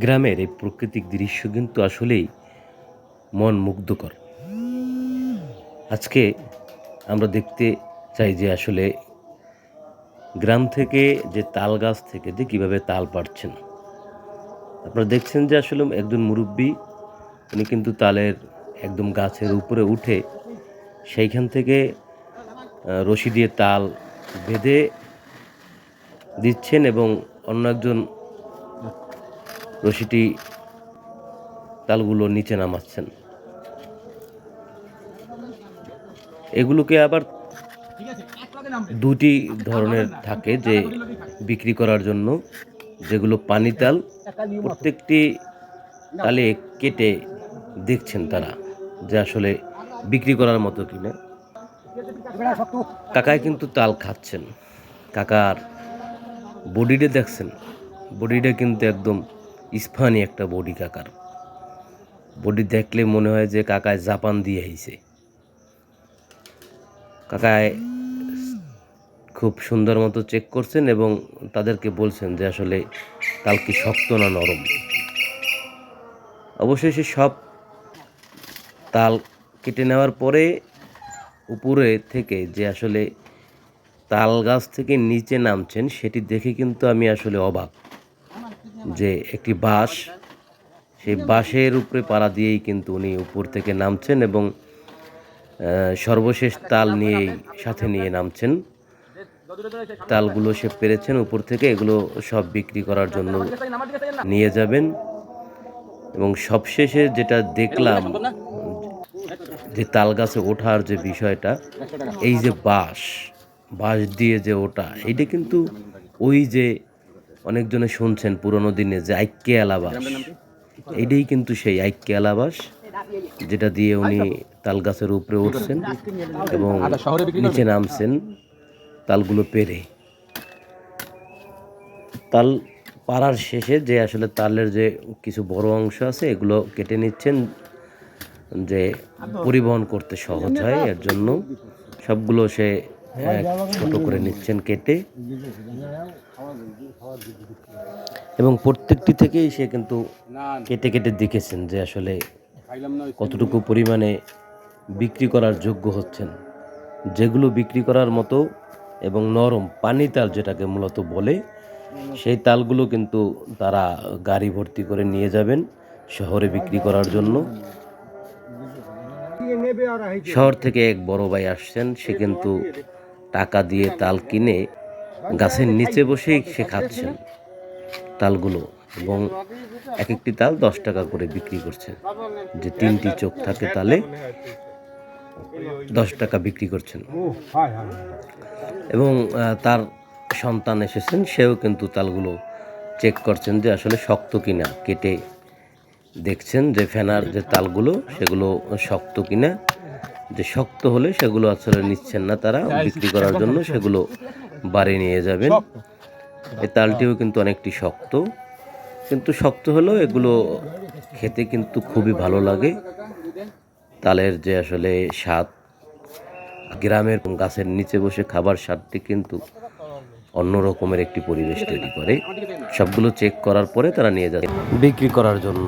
গ্রামের এই প্রাকৃতিক দৃশ্য কিন্তু আসলেই মন মুগ্ধকর। আজকে আমরা দেখতে চাই যে আসলে গ্রাম থেকে যে তাল গাছ থেকে যে কীভাবে তাল পাড়ছেন। আপনারা দেখছেন যে আসলে একজন মুরুব্বি উনি কিন্তু তালের একদম গাছের উপরে উঠে সেইখান থেকে রশি দিয়ে তাল বেঁধে দিচ্ছেন এবং অন্য একজন রশিটি তালগুলো নিচে নামাচ্ছেন। এগুলোকে আবার দুটি ধরনের থাকে যে বিক্রি করার জন্য, যেগুলো পানি তাল, প্রত্যেকটি তালে কেটে দেখছেন তারা যে আসলে বিক্রি করার মতো কিনা। কাকায় কিন্তু তাল খাচ্ছেন। কাকার বডিটা দেখছেন, বডিটা কিন্তু একদম ইস্পানি একটা বডি। কাকার বডি দেখলে মনে হয় যে কাকায় জাপান দিয়ে আইছে। কাকায় খুব সুন্দর মতো চেক করছেন এবং তাদেরকে বলছেন যে আসলে তাল কি শক্ত না নরম। অবশেষে সব তাল কেটে নেওয়ার পরে উপরে থেকে যে আসলে তাল গাছ থেকে নিচে নামছেন সেটি দেখে কিন্তু আমি আসলে অবাক, যে একটি বাঁশ, সেই বাঁশের উপরে পাড়া দিয়েই কিন্তু উনি উপর থেকে নামছেন এবং সর্বশেষ তাল নিয়েই সাথে নিয়ে নামছেন। তালগুলো সে পেরেছেন উপর থেকে, এগুলো সব বিক্রি করার জন্য নিয়ে যাবেন। এবং সবশেষে যেটা দেখলাম যে তাল গাছে ওঠার যে বিষয়টা, এই যে বাঁশ দিয়ে যে ওঠা, এইটা কিন্তু ওই যে অনেকজনে শুনছেন পুরোনো দিনে যে আইক্যে আলাবাস, এইটাই কিন্তু সেই আইক্যে আলাবাস যেটা দিয়ে উনি তাল গাছের উপরে উঠছেন এবং নিচে নামছেন তালগুলো পেরে। তাল পাড়ার শেষে যে আসলে তালের যে কিছু বড় অংশ আছে এগুলো কেটে নিচ্ছেন, যে পরিবহন করতে সহজ হয় এর জন্য। সবগুলো সে ছোট করে নিচ্ছেন কেটে, এবং প্রত্যেকটি থেকেই সে কিন্তু কেটে কেটে দেখেছেন যে আসলে কতটুকু পরিমাণে বিক্রি করার যোগ্য হচ্ছেন। যেগুলো বিক্রি করার মতো এবং নরম পানি তাল যেটাকে মূলত বলে, সেই তালগুলো কিন্তু তারা গাড়ি ভর্তি করে নিয়ে যাবেন শহরে বিক্রি করার জন্য। শহর থেকে এক বড় ভাই আসছেন, সে কিন্তু টাকা দিয়ে তাল কিনে গাছের নিচে বসেই সে খাচ্ছেন তালগুলো, এবং এক একটি তাল 10 টাকা করে বিক্রি করছে। যে 3টি চোখ থাকে তালে 10 টাকা বিক্রি করছেন। এবং তার সন্তান এসেছেন, সেও কিন্তু তালগুলো চেক করছেন যে আসলে শক্ত কিনা, কেটে দেখছেন যে ফেনার যে তালগুলো সেগুলো শক্ত কিনা। যে শক্ত হলে সেগুলো আসলে নিচ্ছেন না তারা বিক্রি করার জন্য, সেগুলো বাড়ি নিয়ে যাবেন। এই তালটিও কিন্তু অনেকটি শক্ত, কিন্তু শক্ত হলেও এগুলো খেতে কিন্তু খুবই ভালো লাগে। তালের যে আসলে স্বাদ, গ্রামের গাছের নিচে বসে খাবার স্বাদটি কিন্তু অন্য রকমের একটি পরিবেশ তৈরি করে। সবগুলো চেক করার পরে তারা নিয়ে যায় বিক্রি করার জন্য।